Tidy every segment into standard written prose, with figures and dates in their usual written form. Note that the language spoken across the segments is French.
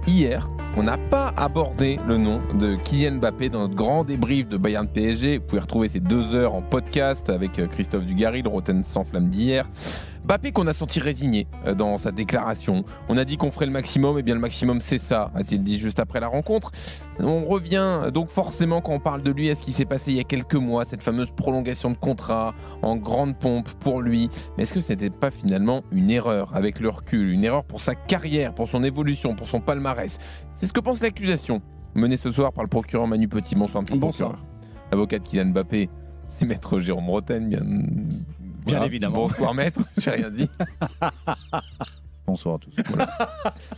hier, on n'a pas abordé le nom de Kylian Mbappé dans notre grand débrief de Bayern PSG. Vous pouvez retrouver ces 2 heures en podcast avec Christophe Dugarry, le Rotten sans flamme d'hier. Mbappé qu'on a senti résigné dans sa déclaration. On a dit qu'on ferait le maximum, et bien le maximum c'est ça, a-t-il dit juste après la rencontre. On revient donc forcément quand on parle de lui à ce qui s'est passé il y a quelques mois, cette fameuse prolongation de contrat en grande pompe pour lui. Mais est-ce que ce n'était pas finalement une erreur avec le recul, une erreur pour sa carrière, pour son évolution, pour son palmarès? C'est ce que pense l'accusation menée ce soir par le procureur Manu Petit. Bonsoir, procureur. Avocat de Kylian Mbappé, c'est maître Jérôme Rotten, Bien évidemment. Bonsoir maître, j'ai rien dit. Bonsoir à tous. Voilà.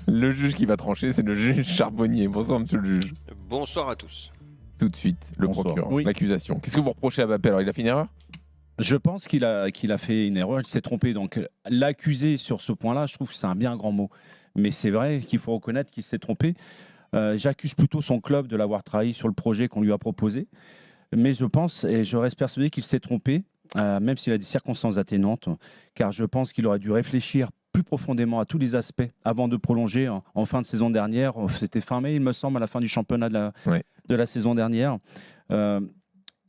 Le juge qui va trancher, c'est le juge Charbonnier. Bonsoir monsieur le juge. Bonsoir à tous. Tout de suite, le Bonsoir. procureur, Oui. l'accusation. Qu'est-ce que vous reprochez à Mbappé? Alors il a fait une erreur? Je pense qu'il a fait une erreur, il s'est trompé. Donc l'accuser sur ce point-là, je trouve que c'est un bien grand mot. Mais c'est vrai qu'il faut reconnaître qu'il s'est trompé. J'accuse plutôt son club de l'avoir trahi sur le projet qu'on lui a proposé. Mais je pense, et je reste persuadé qu'il s'est trompé, même s'il a des circonstances atténuantes, car je pense qu'il aurait dû réfléchir plus profondément à tous les aspects avant de prolonger en fin de saison dernière. C'était fin mai, il me semble, à la fin du championnat de la saison dernière.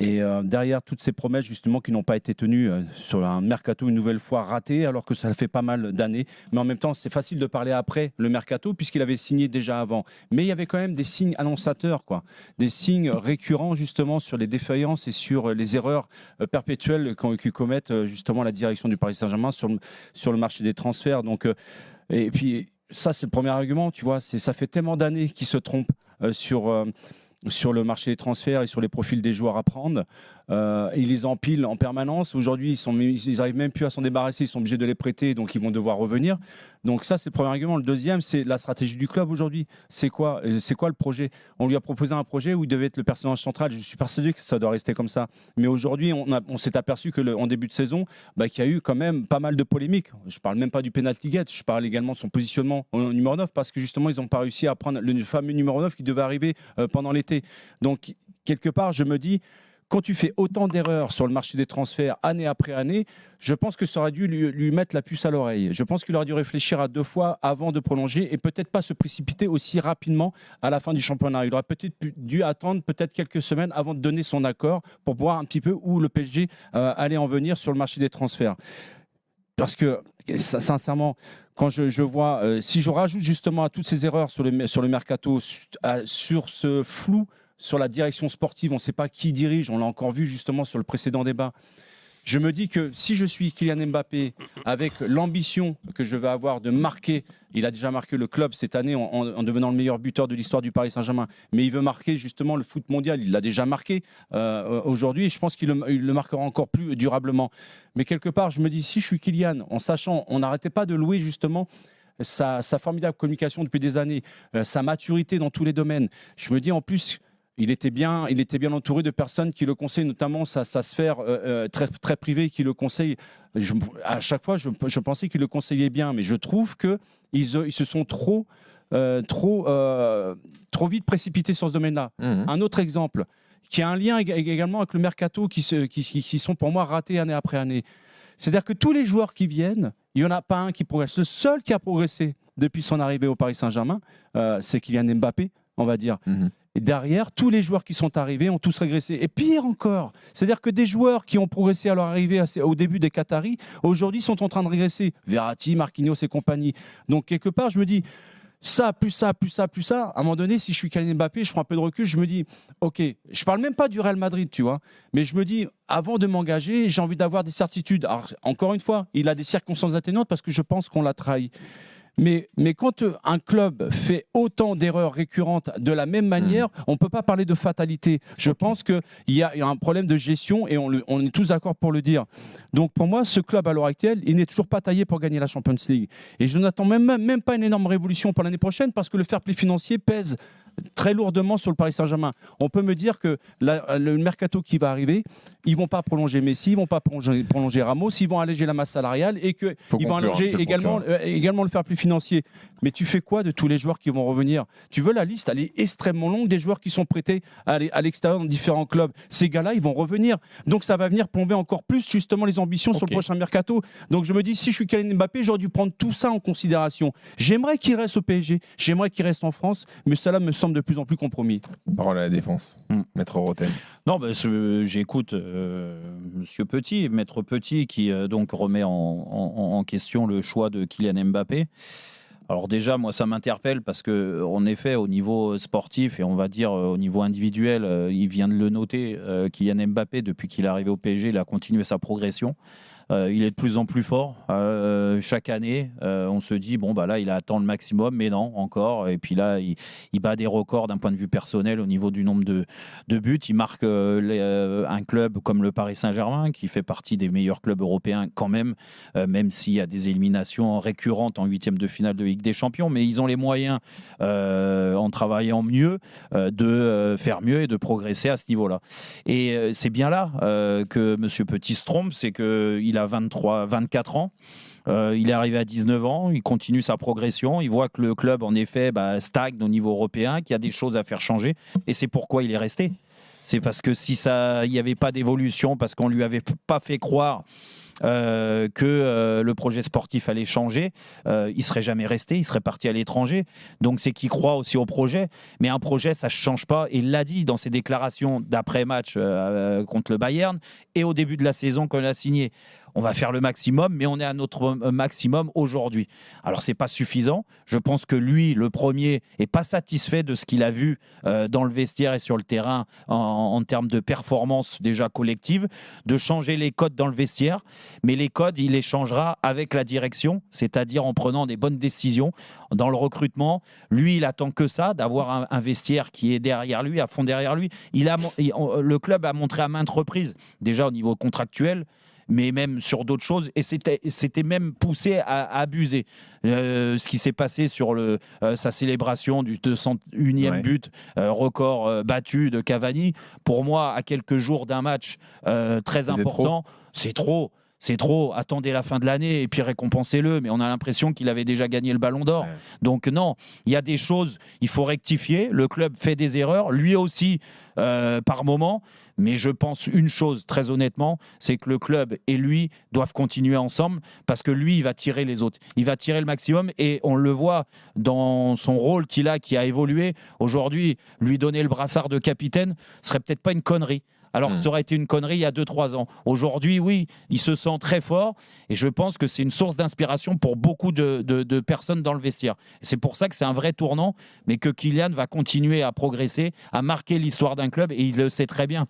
Derrière toutes ces promesses justement qui n'ont pas été tenues sur un mercato une nouvelle fois raté, alors que ça fait pas mal d'années. Mais en même temps, c'est facile de parler après le mercato puisqu'il avait signé déjà avant. Mais il y avait quand même des signes annonçateurs, des signes récurrents justement sur les défaillances et sur les erreurs perpétuelles que commettent justement la direction du Paris Saint-Germain sur le marché des transferts. Donc, et puis ça, c'est le premier argument. Tu vois, ça fait tellement d'années qu'ils se trompent sur le marché des transferts et sur les profils des joueurs à prendre. Ils les empilent en permanence. Aujourd'hui, ils n'arrivent même plus à s'en débarrasser. Ils sont obligés de les prêter, donc ils vont devoir revenir. Donc ça, c'est le premier argument. Le deuxième, c'est la stratégie du club aujourd'hui. C'est quoi le projet? On lui a proposé un projet où il devait être le personnage central. Je suis persuadé que ça doit rester comme ça. Mais aujourd'hui, on s'est aperçu qu'en début de saison, qu'il y a eu quand même pas mal de polémiques. Je ne parle même pas du penalty get. Je parle également de son positionnement au numéro 9 parce que justement, ils n'ont pas réussi à prendre le fameux numéro 9 qui devait arriver pendant l'été. Donc, quelque part, je me dis, quand tu fais autant d'erreurs sur le marché des transferts année après année, je pense que ça aurait dû lui mettre la puce à l'oreille. Je pense qu'il aurait dû réfléchir à 2 fois avant de prolonger et peut-être pas se précipiter aussi rapidement à la fin du championnat. Il aurait peut-être dû attendre peut-être quelques semaines avant de donner son accord pour voir un petit peu où le PSG allait en venir sur le marché des transferts. Parce que, sincèrement, quand je vois, si je rajoute justement à toutes ces erreurs sur le mercato, sur ce flou, sur la direction sportive, on ne sait pas qui dirige, on l'a encore vu justement sur le précédent débat. Je me dis que si je suis Kylian Mbappé, avec l'ambition que je vais avoir de marquer, il a déjà marqué le club cette année en devenant le meilleur buteur de l'histoire du Paris Saint-Germain, mais il veut marquer justement le foot mondial, il l'a déjà marqué aujourd'hui, et je pense qu'il le marquera encore plus durablement. Mais quelque part, je me dis, si je suis Kylian, en sachant, on n'arrêtait pas de louer justement sa formidable communication depuis des années, sa maturité dans tous les domaines. Je me dis en plus, il était bien entouré de personnes qui le conseillent, notamment sa sphère très, très privée qui le conseille. À chaque fois, je pensais qu'il le conseillait bien, mais je trouve qu'ils se sont trop vite précipités sur ce domaine-là. Un autre exemple, qui a un lien également avec le mercato, qui sont pour moi ratés année après année. C'est-à-dire que tous les joueurs qui viennent, il n'y en a pas un qui progresse. Le seul qui a progressé depuis son arrivée au Paris Saint-Germain, c'est Kylian Mbappé, on va dire. Et derrière, tous les joueurs qui sont arrivés ont tous régressé. Et pire encore, c'est-à-dire que des joueurs qui ont progressé à leur arrivée au début des Qataris, aujourd'hui sont en train de régresser. Verratti, Marquinhos et compagnie. Donc quelque part, je me dis, ça, plus ça, plus ça, plus ça. À un moment donné, si je suis Kylian Mbappé, je prends un peu de recul, je me dis, ok, je parle même pas du Real Madrid, tu vois, mais je me dis, avant de m'engager, j'ai envie d'avoir des certitudes. Alors, encore une fois, il a des circonstances atténuantes parce que je pense qu'on l'a trahi. Mais quand un club fait autant d'erreurs récurrentes de la même manière, on ne peut pas parler de fatalité. Je pense qu'il y a un problème de gestion et on est tous d'accord pour le dire. Donc pour moi, ce club à l'heure actuelle, il n'est toujours pas taillé pour gagner la Champions League. Et je n'attends même pas une énorme révolution pour l'année prochaine parce que le fair play financier pèse très lourdement sur le Paris Saint-Germain. On peut me dire que le mercato qui va arriver, ils vont pas prolonger Messi, ils vont pas prolonger Ramos, ils vont alléger la masse salariale et qu'ils vont alléger également le fair play financier. Mais tu fais quoi de tous les joueurs qui vont revenir? Tu veux, la liste, elle est extrêmement longue des joueurs qui sont prêtés à l'extérieur dans différents clubs. Ces gars-là, ils vont revenir. Donc ça va venir plomber encore plus justement les ambitions sur le prochain mercato. Donc je me dis, si je suis Kylian Mbappé, j'aurais dû prendre tout ça en considération. J'aimerais qu'il reste au PSG, j'aimerais qu'il reste en France, mais cela me semble de plus en plus compromis. Parole à la défense, Maître Roten. Non, j'écoute Monsieur Petit, Maître Petit, qui donc remet en question le choix de Kylian Mbappé. Alors déjà, moi, ça m'interpelle parce que, en effet, au niveau sportif et on va dire au niveau individuel, il vient de le noter, Kylian Mbappé, depuis qu'il est arrivé au PSG, il a continué sa progression. Il est de plus en plus fort. Chaque année, on se dit, bon, bah là, il attend le maximum, mais non, encore. Et puis là, il bat des records d'un point de vue personnel au niveau du nombre de buts. Il marque un club comme le Paris Saint-Germain, qui fait partie des meilleurs clubs européens quand même, même s'il y a des éliminations récurrentes en huitième de finale de Ligue des Champions. Mais ils ont les moyens, en travaillant mieux, de faire mieux et de progresser à ce niveau-là. Et c'est bien là que M. Petit se trompe, c'est qu'il a 24 ans. Il est arrivé à 19 ans, il continue sa progression, il voit que le club en effet stagne au niveau européen, qu'il y a des choses à faire changer et c'est pourquoi il est resté. C'est parce que si il n'y avait pas d'évolution, parce qu'on ne lui avait pas fait croire que le projet sportif allait changer, il ne serait jamais resté, il serait parti à l'étranger. Donc c'est qu'il croit aussi au projet, mais un projet ça ne change pas, et il l'a dit dans ses déclarations d'après-match contre le Bayern et au début de la saison quand il a signé. On va faire le maximum, mais on est à notre maximum aujourd'hui. Alors, ce n'est pas suffisant. Je pense que lui, le premier, n'est pas satisfait de ce qu'il a vu dans le vestiaire et sur le terrain en termes de performance déjà collective, de changer les codes dans le vestiaire. Mais les codes, il les changera avec la direction, c'est-à-dire en prenant des bonnes décisions dans le recrutement. Lui, il attend que ça, d'avoir un vestiaire qui est derrière lui, à fond derrière lui. Le club a montré à maintes reprises, déjà au niveau contractuel, mais même sur d'autres choses, et c'était même poussé à abuser. Ce qui s'est passé sur sa célébration du 201e but, record battu de Cavani, pour moi, à quelques jours d'un match très important, c'est trop. C'est trop, attendez la fin de l'année et puis récompensez-le. Mais on a l'impression qu'il avait déjà gagné le Ballon d'Or. Ouais. Donc non, il y a des choses, il faut rectifier. Le club fait des erreurs, lui aussi par moment. Mais je pense une chose, très honnêtement, c'est que le club et lui doivent continuer ensemble parce que lui, il va tirer les autres. Il va tirer le maximum et on le voit dans son rôle qui a évolué. Aujourd'hui, lui donner le brassard de capitaine serait peut-être pas une connerie. Alors que ça aurait été une connerie il y a 2-3 ans. Aujourd'hui, oui, il se sent très fort et je pense que c'est une source d'inspiration pour beaucoup de personnes dans le vestiaire. C'est pour ça que c'est un vrai tournant, mais que Kylian va continuer à progresser, à marquer l'histoire d'un club et il le sait très bien.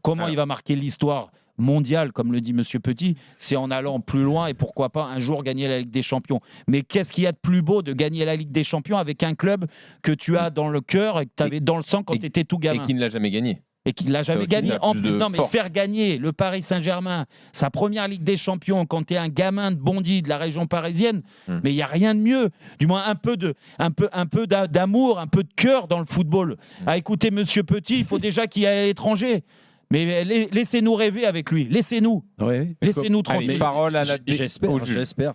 Comment il va marquer l'histoire mondiale, comme le dit Monsieur Petit, c'est en allant plus loin et pourquoi pas un jour gagner la Ligue des Champions. Mais qu'est-ce qu'il y a de plus beau de gagner la Ligue des Champions avec un club que tu as dans le cœur et que tu avais dans le sang quand tu étais tout gamin. Et qui ne l'a jamais gagné. Et qu'il ne l'a jamais gagné. En plus, non, mais faire gagner le Paris Saint-Germain, sa première Ligue des Champions, quand tu es un gamin de Bondy, de la région parisienne, mais il n'y a rien de mieux. Du moins, un peu d'amour, un peu de cœur dans le football. À écouter Monsieur Petit, il faut déjà qu'il aille à l'étranger. Mais laissez-nous rêver avec lui. Laissez-nous. Oui. Laissez-nous tranquille. Parole à la J'espère.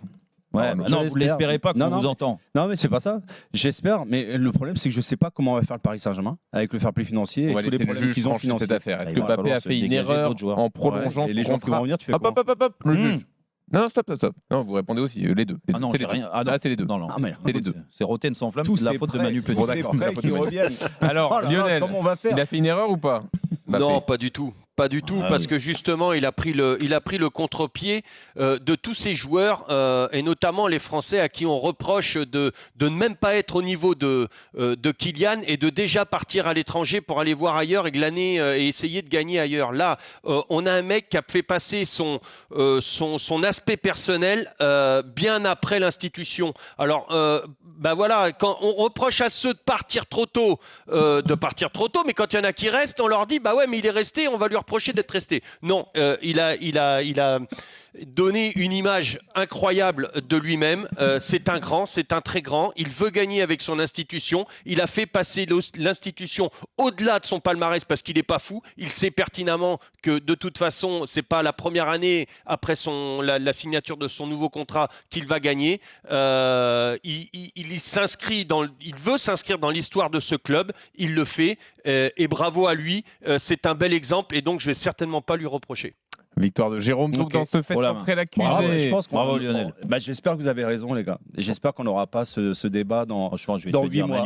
Ouais, non, vous ne l'espérez pas qu'on vous entend. Non, mais c'est pas ça. J'espère, mais le problème, c'est que je ne sais pas comment on va faire le Paris Saint-Germain avec le fair play financier et tous les problèmes qu'ils ont financiers. Cette affaire. Est-ce que Mbappé a fait une erreur en prolongeant et les gens qui vont revenir, tu fais quoi? Hop, le juge. Non, stop. Non, vous répondez aussi, les deux. Ah non, c'est rien. C'est les deux. Non, c'est les deux. C'est Roten sans flamme, c'est la faute de Manu Petit. Qui reviennent. Alors, Lionel, comment on va faire? il a fait une erreur ou pas? Non, pas du tout. Pas du tout, parce que justement, il a pris le contre-pied de tous ces joueurs, et notamment les Français à qui on reproche de ne même pas être au niveau de Kylian et de déjà partir à l'étranger pour aller voir ailleurs et glaner et essayer de gagner ailleurs. Là, on a un mec qui a fait passer son aspect personnel bien après l'institution. Alors, voilà, quand on reproche à ceux de partir trop tôt, mais quand il y en a qui restent, on leur dit, bah ouais, mais il est resté, on va lui reprocher d'être resté. Non, il a donner une image incroyable de lui-même. C'est un grand, c'est un très grand. Il veut gagner avec son institution. Il a fait passer l'institution au-delà de son palmarès parce qu'il n'est pas fou. Il sait pertinemment que de toute façon, c'est pas la première année après la signature de son nouveau contrat qu'il va gagner. Il veut s'inscrire dans l'histoire de ce club. Il le fait et bravo à lui. C'est un bel exemple et donc je vais certainement pas lui reprocher. Victoire de Jérôme, donc dans ce fait entrer l'accusé. Bravo Lionel. J'espère que vous avez raison les gars. J'espère qu'on n'aura pas ce débat dans 8 mois.